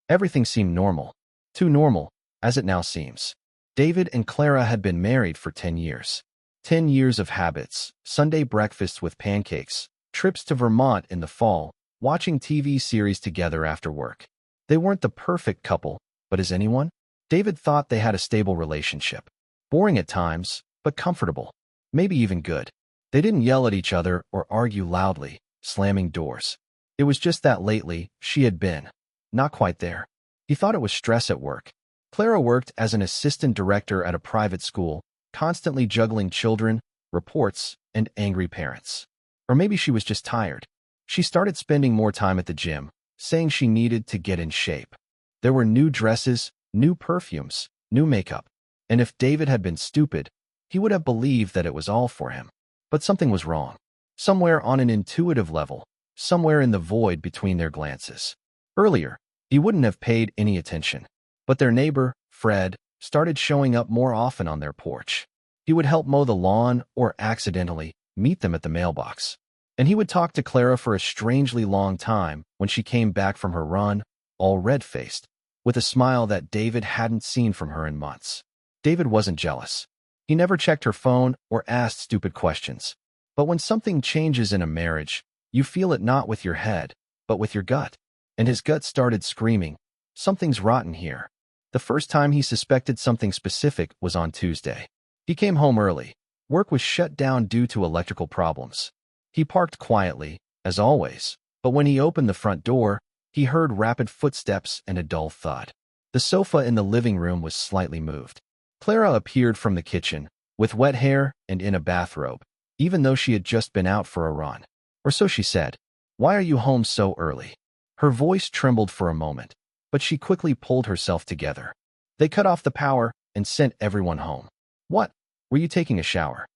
Everything seemed normal. Too normal, as it now seems. David and Clara had been married for 10 years. 10 years of habits, Sunday breakfasts with pancakes, trips to Vermont in the fall, watching TV series together after work. They weren't the perfect couple, but is anyone? David thought they had a stable relationship. Boring at times, but comfortable. Maybe even good. They didn't yell at each other or argue loudly, slamming doors. It was just that lately, she had been not quite there. He thought it was stress at work. Clara worked as an assistant director at a private school, constantly juggling children, reports, and angry parents. Or maybe she was just tired. She started spending more time at the gym, saying she needed to get in shape. There were new dresses, new perfumes, new makeup. And if David had been stupid, he would have believed that it was all for him. But something was wrong. Somewhere on an intuitive level, somewhere in the void between their glances. Earlier, he wouldn't have paid any attention. But their neighbor, Fred, started showing up more often on their porch. He would help mow the lawn or accidentally meet them at the mailbox. And he would talk to Clara for a strangely long time when she came back from her run, all red-faced, with a smile that David hadn't seen from her in months. David wasn't jealous. He never checked her phone or asked stupid questions. But when something changes in a marriage, you feel it not with your head, but with your gut. And his gut started screaming, "Something's rotten here." The first time he suspected something specific was on Tuesday. He came home early. Work was shut down due to electrical problems. He parked quietly, as always, but when he opened the front door, he heard rapid footsteps and a dull thud. The sofa in the living room was slightly moved. Clara appeared from the kitchen, with wet hair and in a bathrobe, even though she had just been out for a run. Or so she said. "Why are you home so early?" Her voice trembled for a moment, but she quickly pulled herself together. "They cut off the power and sent everyone home." "What? Were you taking a shower?"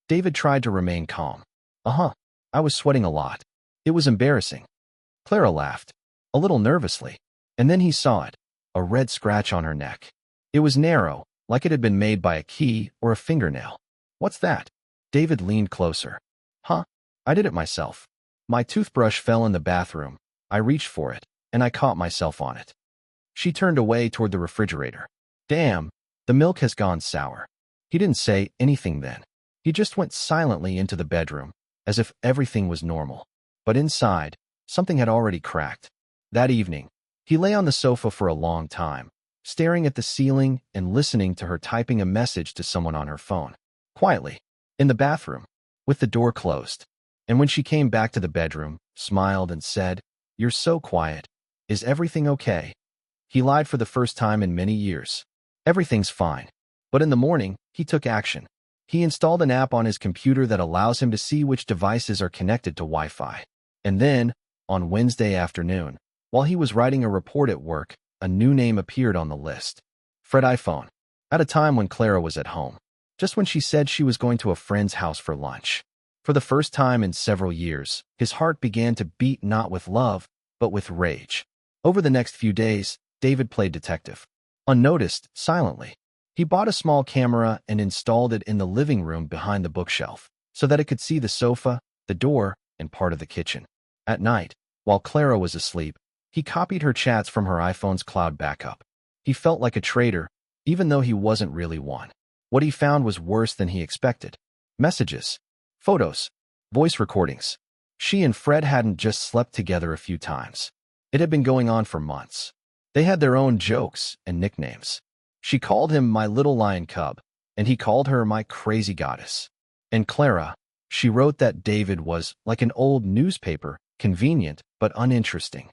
David tried to remain calm. "Uh-huh. I was sweating a lot. It was embarrassing." Clara laughed, a little nervously, and then he saw it, a red scratch on her neck. It was narrow, like it had been made by a key or a fingernail. "What's that?" David leaned closer. "Huh? I did it myself. My toothbrush fell in the bathroom. I reached for it, and I caught myself on it." She turned away toward the refrigerator. "Damn, the milk has gone sour." He didn't say anything then. He just went silently into the bedroom, as if everything was normal. But inside, something had already cracked. That evening, he lay on the sofa for a long time, staring at the ceiling and listening to her typing a message to someone on her phone. Quietly, in the bathroom, with the door closed. And when she came back to the bedroom, smiled and said, "You're so quiet. Is everything okay?" He lied for the first time in many years. Everything's fine. But in the morning, he took action. He installed an app on his computer that allows him to see which devices are connected to Wi-Fi. And then, on Wednesday afternoon, while he was writing a report at work, a new name appeared on the list. Fred iPhone. At a time when Clara was at home. Just when she said she was going to a friend's house for lunch. For the first time in several years, his heart began to beat not with love, but with rage. Over the next few days, David played detective. Unnoticed, silently. He bought a small camera and installed it in the living room behind the bookshelf, so that it could see the sofa, the door, and part of the kitchen. At night, while Clara was asleep, he copied her chats from her iPhone's cloud backup. He felt like a traitor, even though he wasn't really one. What he found was worse than he expected. Messages, photos, voice recordings. She and Fred hadn't just slept together a few times. It had been going on for months. They had their own jokes and nicknames. She called him my little lion cub, and he called her my crazy goddess. And Clara, she wrote that David was like an old newspaper, convenient but uninteresting.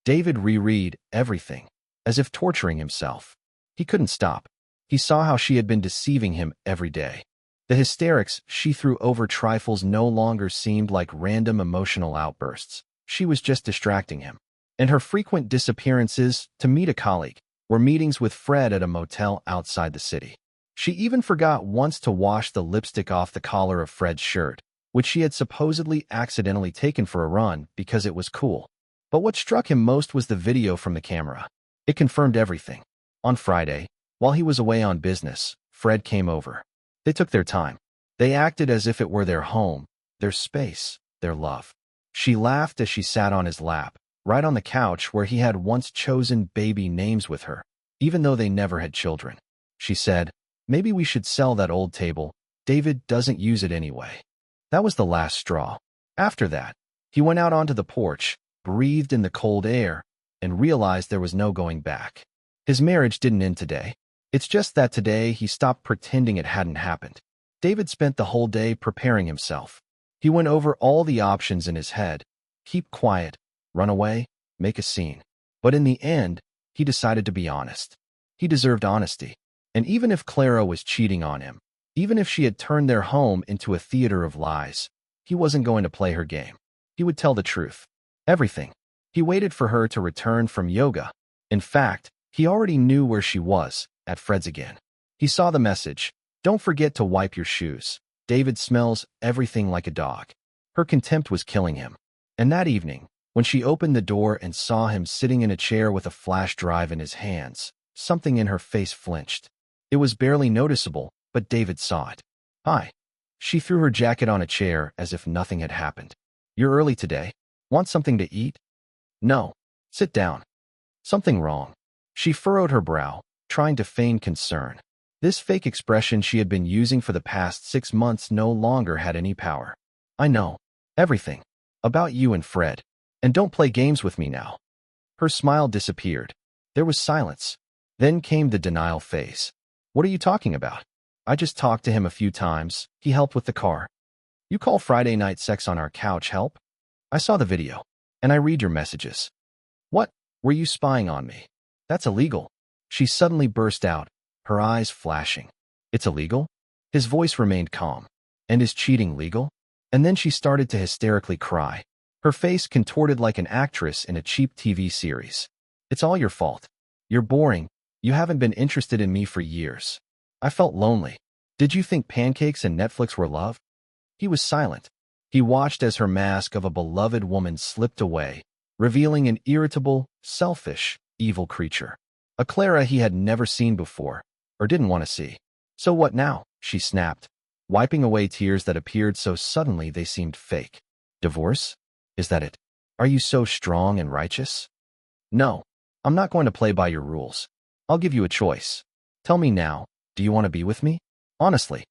David reread everything, as if torturing himself. He couldn't stop. He saw how she had been deceiving him every day. The hysterics she threw over trifles no longer seemed like random emotional outbursts. She was just distracting him. And her frequent disappearances to meet a colleague were meetings with Fred at a motel outside the city. She even forgot once to wash the lipstick off the collar of Fred's shirt, which she had supposedly accidentally taken for a run because it was cool. But what struck him most was the video from the camera. It confirmed everything. On Friday, while he was away on business, Fred came over. They took their time. They acted as if it were their home, their space, their love. She laughed as she sat on his lap, right on the couch where he had once chosen baby names with her, even though they never had children. She said, "Maybe we should sell that old table. David doesn't use it anyway." That was the last straw. After that, he went out onto the porch, breathed in the cold air, and realized there was no going back. His marriage didn't end today. It's just that today he stopped pretending it hadn't happened. David spent the whole day preparing himself. He went over all the options in his head. Keep quiet, run away, make a scene. But in the end, he decided to be honest. He deserved honesty. And even if Clara was cheating on him, even if she had turned their home into a theater of lies, he wasn't going to play her game. He would tell the truth. Everything. He waited for her to return from yoga. In fact, he already knew where she was, at Fred's again. He saw the message. "Don't forget to wipe your shoes. David smells everything like a dog." Her contempt was killing him. And that evening, when she opened the door and saw him sitting in a chair with a flash drive in his hands, something in her face flinched. It was barely noticeable, but David saw it. "Hi." She threw her jacket on a chair as if nothing had happened. "You're early today. Want something to eat?" "No. Sit down." "Something wrong?" She furrowed her brow, trying to feign concern. This fake expression she had been using for the past 6 months no longer had any power. "I know. Everything. About you and Fred. And don't play games with me now." Her smile disappeared. There was silence. Then came the denial phase. "What are you talking about?" "I just talked to him a few times. He helped with the car." "You call Friday night sex on our couch help?" "I saw the video. And I read your messages." "What? Were you spying on me?" "That's illegal." She suddenly burst out, her eyes flashing. "It's illegal?" His voice remained calm. "And is cheating legal?" And then she started to hysterically cry. Her face contorted like an actress in a cheap TV series. "It's all your fault. You're boring. You haven't been interested in me for years. I felt lonely. Did you think pancakes and Netflix were love?" He was silent. He watched as her mask of a beloved woman slipped away, revealing an irritable, selfish, evil creature. A Clara he had never seen before, or didn't want to see. "So what now?" she snapped, wiping away tears that appeared so suddenly they seemed fake. "Divorce? Is that it? Are you so strong and righteous?" "No. I'm not going to play by your rules. I'll give you a choice. Tell me now, do you want to be with me? Honestly."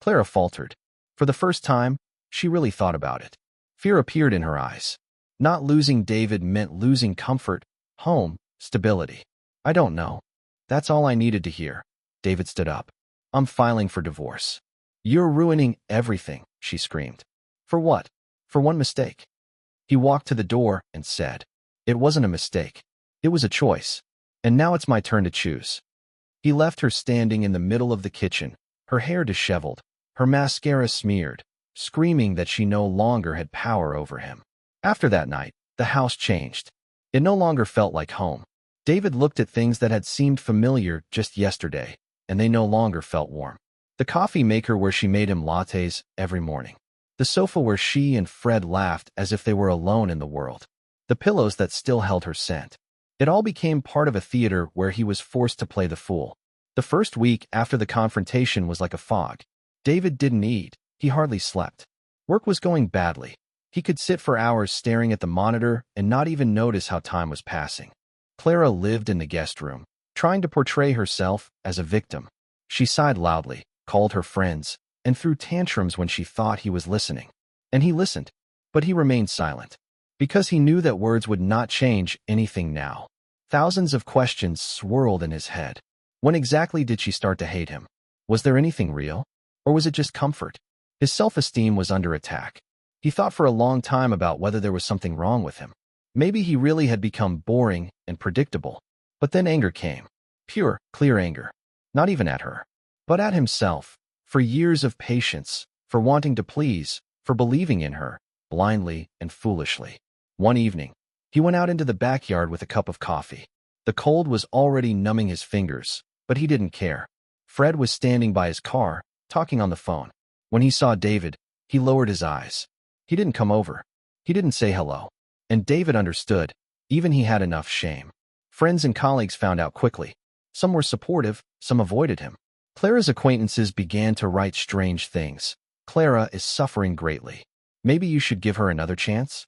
Clara faltered. For the first time, she really thought about it. Fear appeared in her eyes. Not losing David meant losing comfort, home, stability. "I don't know. That's all I needed to hear." David stood up. "I'm filing for divorce." "You're ruining everything," she screamed. "For what?" "For one mistake." He walked to the door and said, "It wasn't a mistake. It was a choice. And now it's my turn to choose." He left her standing in the middle of the kitchen, her hair disheveled, her mascara smeared, screaming that she no longer had power over him. After that night, the house changed. It no longer felt like home. David looked at things that had seemed familiar just yesterday, and they no longer felt warm. The coffee maker where she made him lattes every morning. The sofa where she and Fred laughed as if they were alone in the world. The pillows that still held her scent. It all became part of a theater where he was forced to play the fool. The first week after the confrontation was like a fog. David didn't eat. He hardly slept. Work was going badly. He could sit for hours staring at the monitor and not even notice how time was passing. Clara lived in the guest room, trying to portray herself as a victim. She sighed loudly, called her friends, and threw tantrums when she thought he was listening. And he listened, but he remained silent. Because he knew that words would not change anything now. Thousands of questions swirled in his head. When exactly did she start to hate him? Was there anything real? Or was it just comfort? His self-esteem was under attack. He thought for a long time about whether there was something wrong with him. Maybe he really had become boring and predictable. But then anger came. Pure, clear anger. Not even at her, but at himself. For years of patience, for wanting to please, for believing in her, blindly and foolishly. One evening, he went out into the backyard with a cup of coffee. The cold was already numbing his fingers, but he didn't care. Fred was standing by his car, talking on the phone. When he saw David, he lowered his eyes. He didn't come over. He didn't say hello. And David understood, even he had enough shame. Friends and colleagues found out quickly. Some were supportive, some avoided him. Clara's acquaintances began to write strange things. "Clara is suffering greatly. Maybe you should give her another chance?"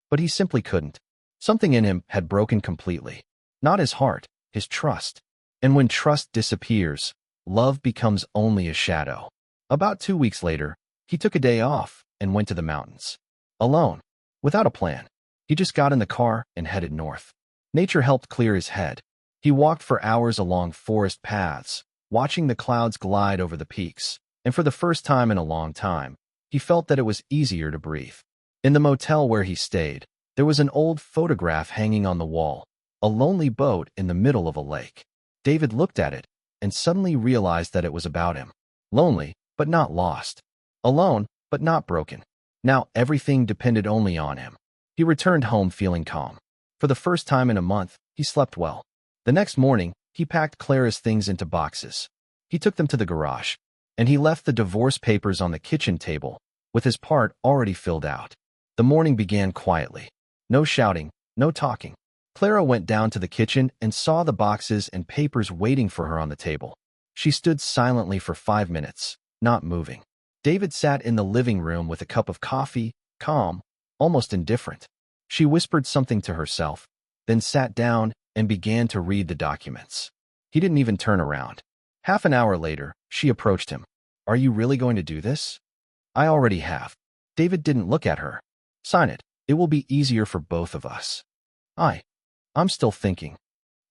But he simply couldn't. Something in him had broken completely. Not his heart, his trust. And when trust disappears, love becomes only a shadow. About 2 weeks later, he took a day off and went to the mountains. Alone, without a plan. He just got in the car and headed north. Nature helped clear his head. He walked for hours along forest paths, watching the clouds glide over the peaks, and for the first time in a long time, he felt that it was easier to breathe. In the motel where he stayed, there was an old photograph hanging on the wall, a lonely boat in the middle of a lake. David looked at it and suddenly realized that it was about him. Lonely, but not lost. Alone, but not broken. Now everything depended only on him. He returned home feeling calm. For the first time in a month, he slept well. The next morning, he packed Clara's things into boxes. He took them to the garage, and he left the divorce papers on the kitchen table, with his part already filled out. The morning began quietly. No shouting, no talking. Clara went down to the kitchen and saw the boxes and papers waiting for her on the table. She stood silently for 5 minutes, not moving. David sat in the living room with a cup of coffee, calm, almost indifferent. She whispered something to herself, then sat down and began to read the documents. He didn't even turn around. Half an hour later, she approached him. "Are you really going to do this?" "I already have." David didn't look at her. "Sign it. It will be easier for both of us." I'm still thinking."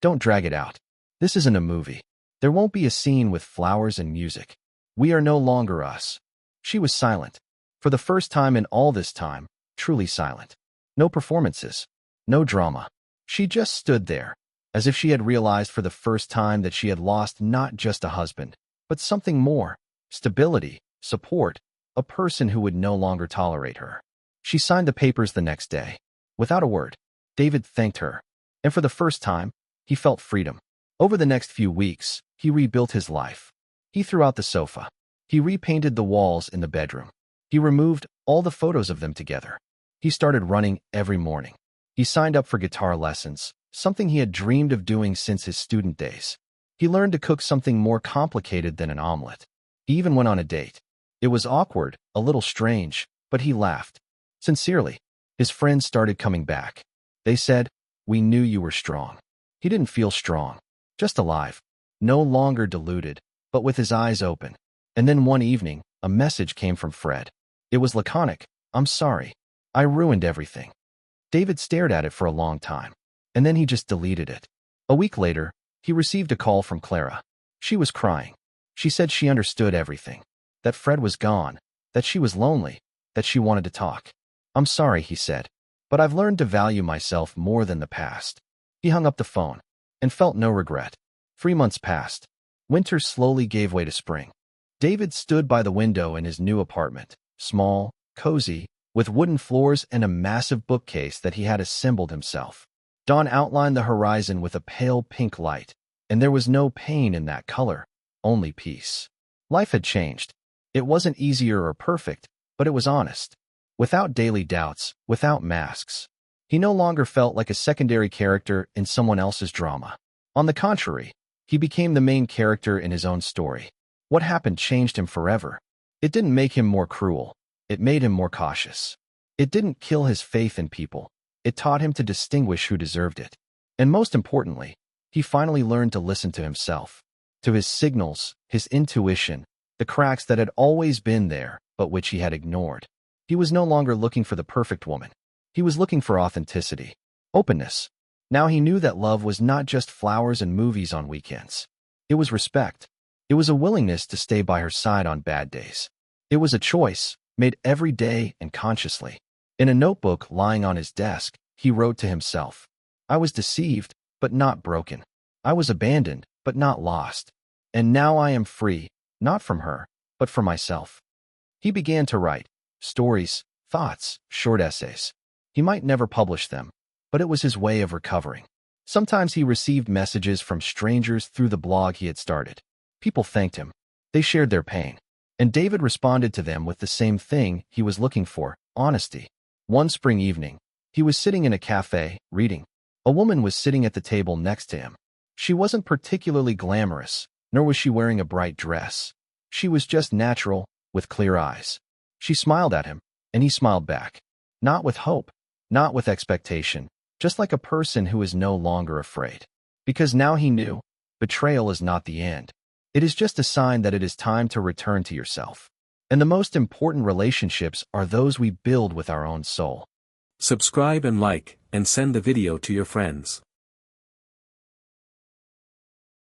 "Don't drag it out. This isn't a movie. There won't be a scene with flowers and music. We are no longer us." She was silent. For the first time in all this time, truly silent. No performances. No drama. She just stood there, as if she had realized for the first time that she had lost not just a husband, but something more. Stability, support, a person who would no longer tolerate her. She signed the papers the next day. Without a word, David thanked her. And for the first time, he felt freedom. Over the next few weeks, he rebuilt his life. He threw out the sofa. He repainted the walls in the bedroom. He removed all the photos of them together. He started running every morning. He signed up for guitar lessons, something he had dreamed of doing since his student days. He learned to cook something more complicated than an omelet. He even went on a date. It was awkward, a little strange, but he laughed. Sincerely. His friends started coming back. They said, "We knew you were strong." He didn't feel strong, just alive. No longer deluded, but with his eyes open. And then one evening, a message came from Fred. It was laconic. "I'm sorry. I ruined everything." David stared at it for a long time, and then he just deleted it. A week later, he received a call from Clara. She was crying. She said she understood everything. That Fred was gone, that she was lonely, that she wanted to talk. "I'm sorry," he said, "but I've learned to value myself more than the past." He hung up the phone and felt no regret. 3 months passed. Winter slowly gave way to spring. David stood by the window in his new apartment, small, cozy, with wooden floors and a massive bookcase that he had assembled himself. Dawn outlined the horizon with a pale pink light, and there was no pain in that color, only peace. Life had changed. It wasn't easier or perfect, but it was honest. Without daily doubts, without masks. He no longer felt like a secondary character in someone else's drama. On the contrary, he became the main character in his own story. What happened changed him forever. It didn't make him more cruel. It made him more cautious. It didn't kill his faith in people. It taught him to distinguish who deserved it. And most importantly, he finally learned to listen to himself, to his signals, his intuition, the cracks that had always been there, but which he had ignored. He was no longer looking for the perfect woman. He was looking for authenticity, openness. Now he knew that love was not just flowers and movies on weekends. It was respect. It was a willingness to stay by her side on bad days. It was a choice, made every day and consciously. In a notebook lying on his desk, he wrote to himself, "I was deceived, but not broken. I was abandoned, but not lost. And now I am free, not from her, but for myself." He began to write stories, thoughts, short essays. He might never publish them, but it was his way of recovering. Sometimes he received messages from strangers through the blog he had started. People thanked him. They shared their pain. And David responded to them with the same thing he was looking for, honesty. One spring evening, he was sitting in a cafe, reading. A woman was sitting at the table next to him. She wasn't particularly glamorous, nor was she wearing a bright dress. She was just natural, with clear eyes. She smiled at him, and he smiled back. Not with hope, not with expectation, just like a person who is no longer afraid. Because now he knew, betrayal is not the end. It is just a sign that it is time to return to yourself. And the most important relationships are those we build with our own soul. Subscribe and like, and send the video to your friends.